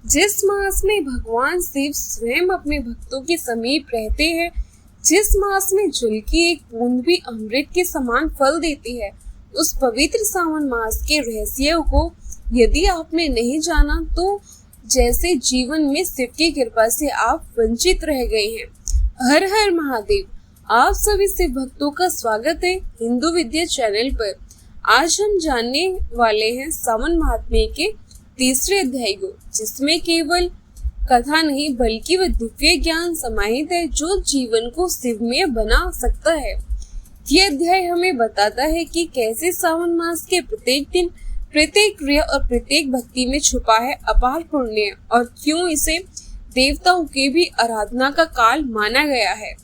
जिस मास में भगवान शिव स्वयं अपने भक्तों के समीप रहते हैं, जिस मास में जल की एक बूंद भी अमृत के समान फल देती है, उस पवित्र सावन मास के रहस्यों को यदि आपने नहीं जाना तो जैसे जीवन में शिव की कृपा से आप वंचित रह गए हैं। हर हर महादेव। आप सभी शिव भक्तों का स्वागत है हिंदू विद्या चैनल पर। आज हम जानने वाले हैं सावन महात्म्य के तीसरे अध्याय को, जिसमें केवल कथा नहीं बल्कि वह दिव्य ज्ञान समाहित है जो जीवन को शिवमय बना सकता है। यह अध्याय हमें बताता है कि कैसे सावन मास के प्रत्येक दिन, प्रत्येक क्रिया और प्रत्येक भक्ति में छुपा है अपार पुण्य और क्यों इसे देवताओं की भी आराधना का काल माना गया है।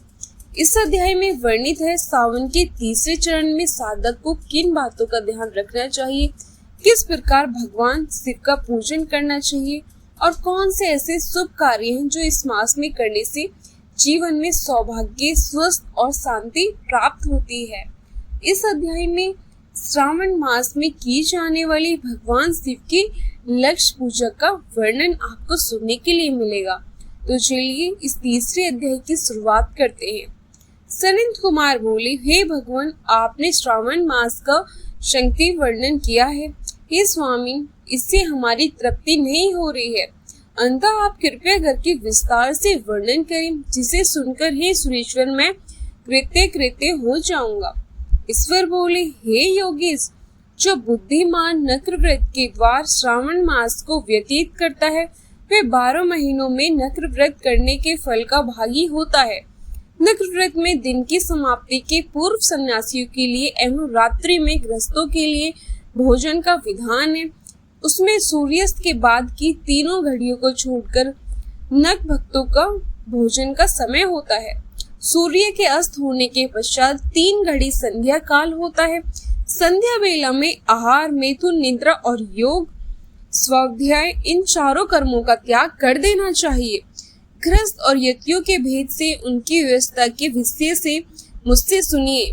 इस अध्याय में वर्णित है सावन के तीसरे चरण में साधक को किन बातों का ध्यान रखना चाहिए, किस प्रकार भगवान शिव का पूजन करना चाहिए और कौन से ऐसे शुभ कार्य हैं जो इस मास में करने से जीवन में सौभाग्य, स्वस्थ और शांति प्राप्त होती है। इस अध्याय में श्रावण मास में की जाने वाली भगवान शिव की लक्ष्य पूजा का वर्णन आपको सुनने के लिए मिलेगा। तो चलिए इस तीसरे अध्याय की शुरुआत करते हैं। सनंद कुमार बोले, हे भगवान, आपने श्रावण मास का संक्षिप्त वर्णन किया है। हे स्वामी, इससे हमारी तृप्ति नहीं हो रही है, अतः आप कृपया करके विस्तार से वर्णन करें, जिसे सुनकर हे सुरेश्वर मैं कृत्य हो जाऊंगा। ईश्वर बोले, हे योगेश, जो बुद्धिमान नक्र व्रत के द्वार श्रावण मास को व्यतीत करता है, वह 12 महीनों में नक्र व्रत करने के फल का भागी होता है। नक्र व्रत में दिन की समाप्ति के पूर्व सन्यासियों के लिए एवं रात्रि में गृहस्थों के लिए भोजन का विधान है। उसमें सूर्यास्त के बाद की तीनों घड़ियों को छोड़कर नक भक्तों का भोजन का समय होता है। सूर्य के अस्त होने के पश्चात 3 घड़ी संध्या काल होता है। संध्या वेला में आहार, मैथुन, निद्रा और योग, स्वाध्याय, इन चारों कर्मों का त्याग कर देना चाहिए। गृहस्थ और यतियों के भेद से, उनकी व्यवस्था के विषय से मुझसे सुनिए।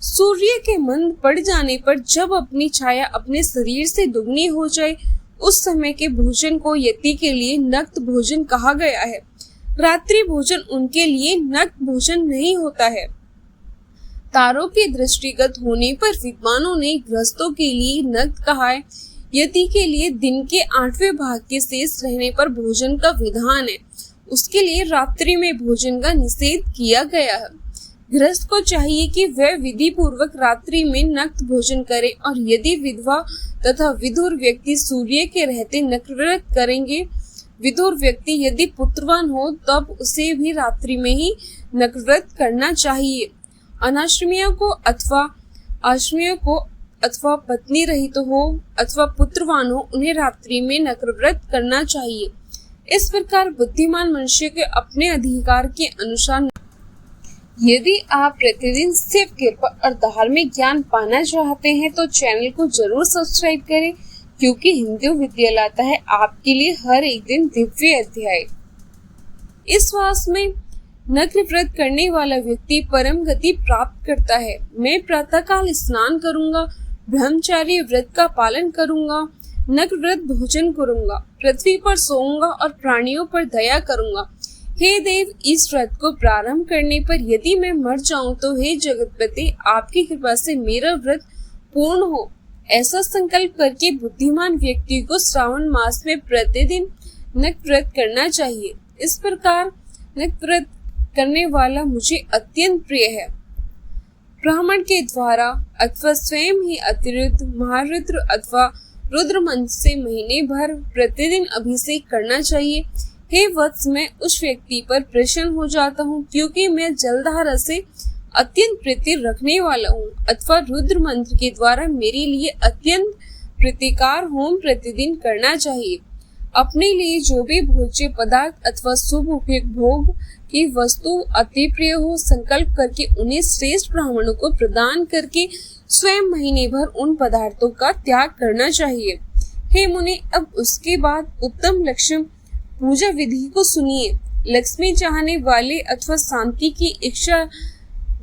सूर्य के मंद पड़ जाने पर जब अपनी छाया अपने शरीर से दुगनी हो जाए, उस समय के भोजन को यति के लिए नक्त भोजन कहा गया है। रात्रि भोजन उनके लिए नक्त भोजन नहीं होता है। तारों के दृष्टिगत होने पर विद्वानों ने गृहस्थों के लिए नक्त कहा है। यति के लिए दिन के 8वें भाग के शेष रहने पर भोजन का विधान है। उसके लिए रात्रि में भोजन का निषेध किया गया है। गृहस्थ को चाहिए कि वह विधि पूर्वक रात्रि में नक्त भोजन करे, और यदि विधवा तथा विधुर व्यक्ति सूर्य के रहते नक्र व्रत करेंगे, विधुर व्यक्ति यदि पुत्रवान हो तब उसे भी रात्रि में ही नक्र व्रत करना चाहिए। अनाश्रमियों को अथवा आश्रमियों को अथवा पत्नी रहित हो अथवा पुत्रवान हो, उन्हें रात्रि में नक्र व्रत करना चाहिए। इस प्रकार बुद्धिमान मनुष्य के अपने अधिकार के अनुसार, यदि आप प्रतिदिन शिव कृपा और धार्मिक ज्ञान पाना चाहते हैं तो चैनल को जरूर सब्सक्राइब करें, क्योंकि हिंदू विद्या लाता है आपके लिए हर एक दिन दिव्य अध्याय। इस मास में नक्र व्रत करने वाला व्यक्ति परम गति प्राप्त करता है। मैं प्रातःकाल स्नान करूंगा, ब्रह्मचार्य व्रत का पालन करूंगा, नक्र व्रत भोजन करूंगा, पृथ्वी पर सोऊंगा और प्राणियों पर दया करूंगा। हे देव, इस व्रत को प्रारंभ करने पर यदि मैं मर जाऊं तो हे जगतपति, आपकी कृपा से मेरा व्रत पूर्ण हो। ऐसा संकल्प करके बुद्धिमान व्यक्ति को श्रावण मास में प्रतिदिन नक्र व्रत करना चाहिए। इस प्रकार नक्र व्रत करने वाला मुझे अत्यंत प्रिय है। ब्राह्मण के द्वारा अथवा स्वयं ही अतिरिक्त महारुद्र अथवा रुद्र मंत्र से महीने भर प्रतिदिन अभिषेक करना चाहिए। हे वत्स, मैं उस व्यक्ति पर प्रसन्न हो जाता हूँ, क्योंकि मैं जलधारा से अत्यंत प्रीति रखने वाला हूँ। अथवा रुद्र मंत्र के द्वारा मेरे लिए अत्यंत प्रीतिकार होम प्रतिदिन करना चाहिए। अपने लिए जो भी भोज्य पदार्थ अथवा शुभ उपभोग की वस्तु अति प्रिय हो, संकल्प करके उन्हें श्रेष्ठ ब्राह्मणों को प्रदान करके स्वयं महीने भर उन पदार्थों का त्याग करना चाहिए। हे मुनि, अब उसके बाद उत्तम लक्ष्य पूजा विधि को सुनिए। लक्ष्मी चाहने वाले अथवा शांति की इच्छा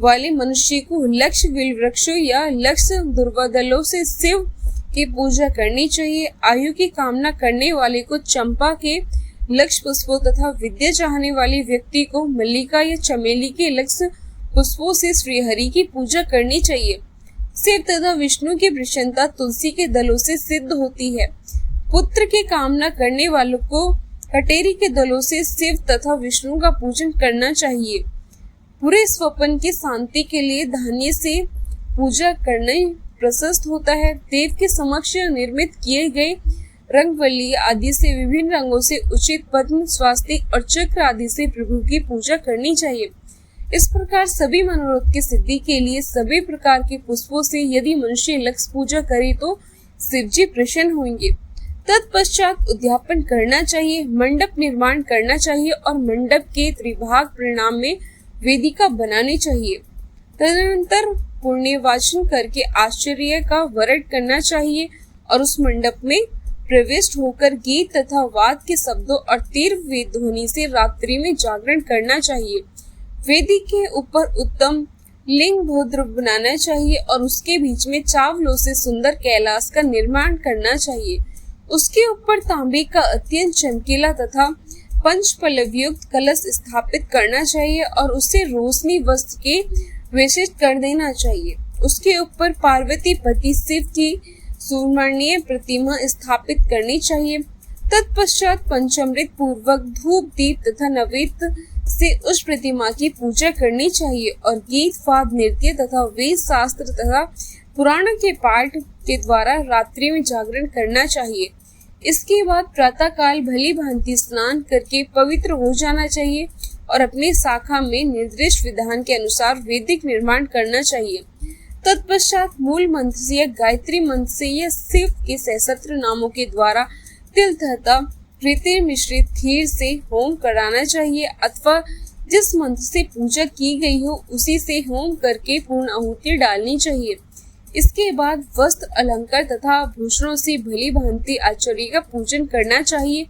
वाले मनुष्य को लक्ष्य विल वृक्षों या लक्ष्य दुर्वादलों से शिव की पूजा करनी चाहिए। आयु की कामना करने वाले को चंपा के लक्ष्य पुष्पों तथा विद्या चाहने वाले व्यक्ति को मल्लिका या चमेली के लक्ष्य पुष्पों से श्रीहरि की पूजा करनी चाहिए। शिव तथा विष्णु की प्रसन्नता तुलसी के दलों से सिद्ध होती है। पुत्र की कामना करने वालों को कटेरी के दलों से शिव तथा विष्णु का पूजन करना चाहिए। पूरे स्वप्न की शांति के लिए धान्य से पूजा करना प्रशस्त होता है। देव के समक्ष निर्मित किए गए रंगवल्ली आदि से विभिन्न रंगों से उचित पद्म, स्वास्तिक और चक्र आदि से प्रभु की पूजा करनी चाहिए। इस प्रकार सभी मनोरथ की सिद्धि के लिए सभी प्रकार के पुष्पों से यदि मनुष्य लक्ष्य पूजा करे तो शिव जी प्रसन्न होंगे। तत्पश्चात उद्यापन करना चाहिए, मंडप निर्माण करना चाहिए और मंडप के त्रिभाग परिणाम में वेदिका बनानी चाहिए। तदनंतर पुण्य वाचन करके आश्चर्य का वर्णन करना चाहिए और उस मंडप में प्रविष्ट होकर गीत तथा वाद के शब्दों और तीव्र ध्वनि से रात्रि में जागरण करना चाहिए। वेदी के ऊपर उत्तम लिंग भद्र बनाना चाहिए और उसके बीच में चावलों से सुंदर कैलाश का निर्माण करना चाहिए। उसके ऊपर तांबे का अत्यंत चमकीला तथा पंच पल्लव युक्त कलश स्थापित करना चाहिए और उसे रोशनी वस्त्र के विशिष्ट कर देना चाहिए। उसके ऊपर पार्वती पति शिव की सुवर्णीय प्रतिमा स्थापित करनी चाहिए। तत्पश्चात पंचामृत पूर्वक धूप दीप तथा नैवेद्य से उस प्रतिमा की पूजा करनी चाहिए और गीत वाद नृत्य तथा वेद शास्त्र तथा पुराणों के पाठ के द्वारा रात्रि में जागरण करना चाहिए। इसके बाद प्रातः काल भली भांति स्नान करके पवित्र हो जाना चाहिए और अपनी शाखा में निर्दिष्ट विधान के अनुसार वैदिक निर्माण करना चाहिए। तत्पश्चात मूल मंत्र से या गायत्री मंत्र से या शिव के सहस्त्र नामों के द्वारा तिल तथा प्रीति मिश्रित खीर से होम कराना चाहिए अथवा जिस मंत्र से पूजा की गई हो उसी से होम करके पूर्ण आहुति डालनी चाहिए। इसके बाद वस्त्र अलंकार तथा भूषणों से भली भांति आचार्य का पूजन करना चाहिए।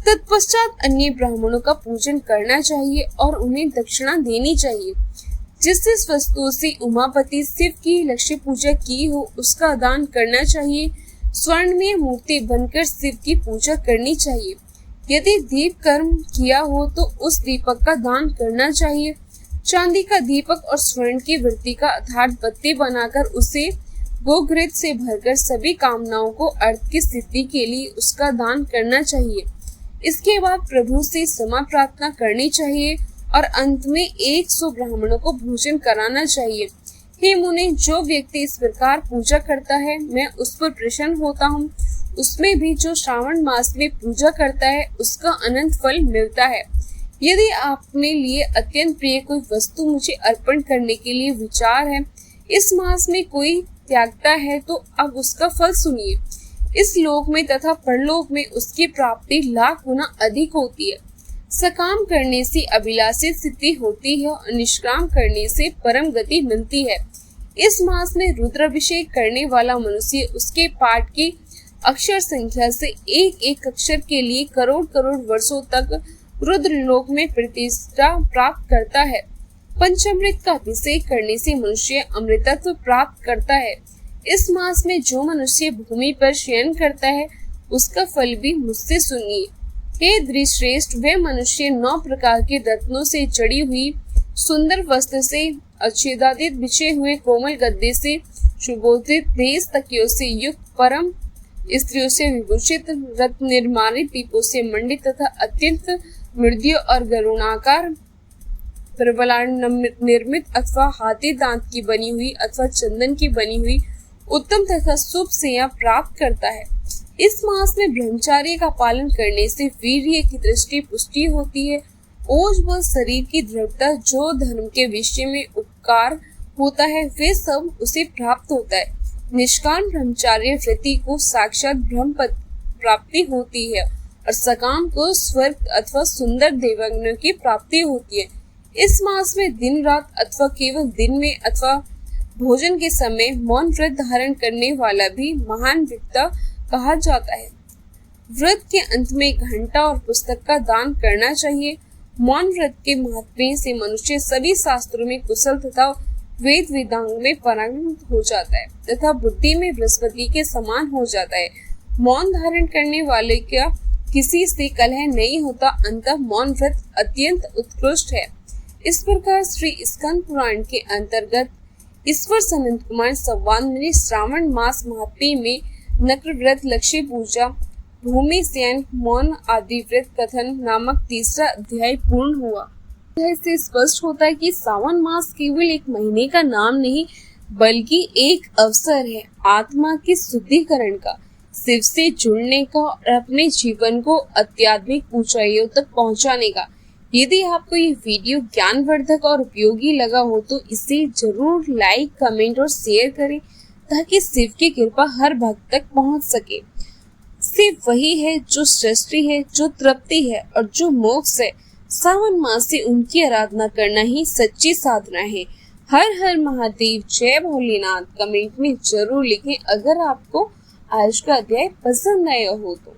तत्पश्चात अन्य ब्राह्मणों का पूजन करना चाहिए और उन्हें दक्षिणा देनी चाहिए। जिस जिस वस्तुओं से उमापति शिव की लक्ष्य पूजा की हो उसका दान करना चाहिए। स्वर्ण में मूर्ति बनकर शिव की पूजा करनी चाहिए। यदि दीप कर्म किया हो तो उस दीपक का दान करना चाहिए। चांदी का दीपक और स्वर्ण की वृत्ति का अर्थात बत्ती बनाकर उसे गोघृत से भरकर सभी कामनाओं को अर्थ की सिद्धि के लिए उसका दान करना चाहिए। इसके बाद प्रभु से क्षमा प्रार्थना करनी चाहिए और अंत में 100 ब्राह्मणों को भोजन कराना चाहिए। हे मुने, जो व्यक्ति इस प्रकार पूजा करता है मैं उस पर प्रसन्न होता हूँ। उसमें भी जो श्रावण मास में पूजा करता है उसका अनंत फल मिलता है। यदि आपने लिए अत्यंत प्रिय कोई वस्तु मुझे अर्पण करने के लिए विचार है, इस मास में कोई त्यागता है तो अब उसका फल सुनिए। इस लोक में तथा परलोक में उसकी प्राप्ति लाख गुना अधिक होती है। सकाम करने से अभिलाषित सिद्धि होती है और निष्काम करने से परम गति मिलती है। इस मास में रुद्राभिषेक करने वाला मनुष्य उसके पाठ की अक्षर संख्या से एक एक अक्षर के लिए करोड़ करोड़ वर्षों तक रुद्र लोक में प्रतिष्ठा प्राप्त करता है। पंचामृत का अभिषेक करने से मनुष्य अमृतत्व प्राप्त करता है। इस मास में जो मनुष्य भूमि पर शयन करता है उसका फल भी मुझसे सुनिए। हे द्रिश्रेष्ठ, वह मनुष्य 9 प्रकार के रत्नों से जड़ी हुई सुंदर वस्त्र से अच्छेदादित बिछे हुए कोमल गद्दे से सुबोधित 20 तकियों से युक्त परम स्त्रियों से विभूषित रत्न निर्माणित दीपों से मंडित तथा अत्यंत मृदु और गरुणाकार प्रबलान निर्मित अथवा हाथी दांत की बनी हुई अथवा चंदन की बनी हुई उत्तम तथा शुभ सेया प्राप्त करता है। इस मास में ब्रह्मचार्य का पालन करने से वीर्य की दृष्टि पुष्टि होती है। ओज व शरीर की दृढ़ता जो धर्म के विषय में उपकार होता है वे सब उसे प्राप्त होता है। निष्काम ब्रह्मचार्य वृत्ति को साक्षात ब्रह्म पद प्राप्ति होती है और सकाम को स्वर्ग अथवा सुंदर देवांगनों की प्राप्ति होती है। इस मास में दिन रात अथवा केवल दिन में अथवा भोजन के समय मौन व्रत धारण करने वाला भी महान विद्ता कहा जाता है। व्रत के अंत में घंटा और पुस्तक का दान करना चाहिए। मौन व्रत के महात्म्य से मनुष्य सभी शास्त्रों में कुशल तथा वेद वेदांग में पारंगत हो जाता है तथा बुद्धि में बृहस्पति के समान हो जाता है। मौन धारण करने वाले का किसी से कलह नहीं होता, अंततः मौन व्रत अत्यंत उत्कृष्ट है। इस प्रकार श्री स्कंद पुराण के अंतर्गत ईश्वर सनंत कुमार संवाद में श्रावण मास महात्म्य में नक्र व्रत, लक्ष्य पूजा, भूमि शयन, मौन आदि व्रत कथन नामक तीसरा अध्याय पूर्ण हुआ। इससे स्पष्ट होता है कि सावन मास केवल एक महीने का नाम नहीं बल्कि एक अवसर है आत्मा की शुद्धिकरण का, शिव से जुड़ने का और अपने जीवन को आध्यात्मिक ऊंचाइयों तक पहुंचाने का। यदि आपको ये वीडियो ज्ञानवर्धक और उपयोगी लगा हो तो इसे जरूर लाइक, कमेंट और शेयर करें ताकि शिव की कृपा हर भक्त तक पहुंच सके। शिव वही है जो सृष्टि है, जो तृप्ति है और जो मोक्ष है। सावन मास से उनकी आराधना करना ही सच्ची साधना है। हर हर महादेव, जय भोलेनाथ कमेंट में जरूर लिखें अगर आपको आज का अध्याय पसंद आया हो तो।